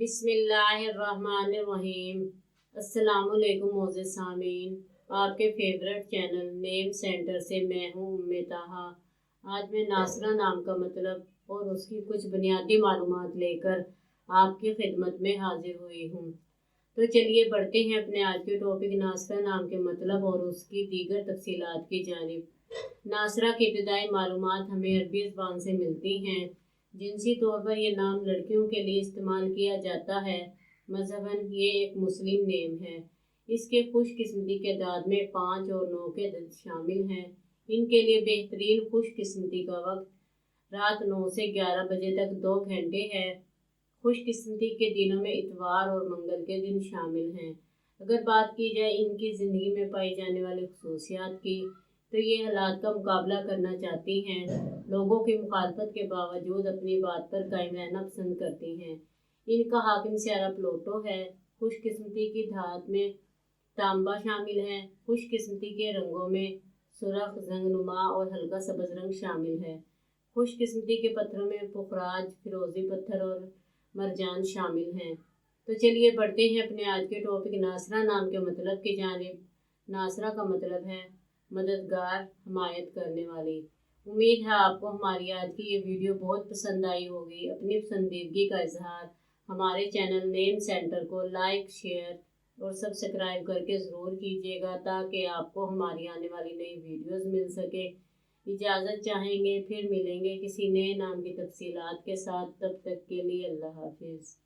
बिस्मिल्लाहिर्रहमानिर्रहीम। अस्सलाम वालेकुम मोअज़्ज़िज़ सामीन, आपके फेवरेट चैनल नेम सेंटर से मैं हूँ उम्मे ताहा। आज मैं नासरा नाम का मतलब और उसकी कुछ बुनियादी मालूमात लेकर आपकी खिदमत में हाजिर हुई हूँ। तो चलिए बढ़ते हैं अपने आज के टॉपिक नासरा नाम के मतलब और उसकी दीगर तफसीलात की जानिब। नासरा की इब्तिदाई मालूमात हमें अरबी ज़बान से मिलती हैं। जिनसी तौर पर यह नाम लड़कियों के लिए इस्तेमाल किया जाता है। मज़हबन ये एक मुस्लिम नेम है। इसके खुशकिस्मती के दाद में 5 और 9 के अदद शामिल हैं। इनके लिए बेहतरीन खुशकिस्मती का वक्त रात 9 से 11 बजे तक 2 घंटे है। खुशकिस्मती के दिनों में इतवार और मंगल के दिन शामिल हैं। अगर बात की जाए इनकी ज़िंदगी में पाई जाने वाली खसूसियात की, तो ये हालात का मुकाबला करना चाहती हैं। लोगों की मुखालफत के बावजूद अपनी बात पर कायम रहना पसंद करती हैं। इनका हाकिम सियारा प्लूटो है। खुशकिस्मती की धात में तांबा शामिल है। खुशकिस्मती के रंगों में सुरख, जंगनुमा और हल्का सब्ज रंग शामिल है। खुशकिस्मती के पत्थरों में पुखराज, फिरोजी पत्थर और मरजान शामिल हैं। तो चलिए बढ़ते हैं अपने आज के टॉपिक नासरा नाम के मतलब की जानिब। नासरा का मतलब है मददगार, हमायत करने वाली। उम्मीद है आपको हमारी आज की ये वीडियो बहुत पसंद आई होगी। अपनी पसंदीदगी का इजहार हमारे चैनल नेम सेंटर को लाइक, शेयर और सब्सक्राइब करके ज़रूर कीजिएगा, ताकि आपको हमारी आने वाली नई वीडियोस मिल सके। इजाज़त चाहेंगे, फिर मिलेंगे किसी नए नाम की तफसीलात के साथ। तब तक के लिए अल्लाह हाफिज़।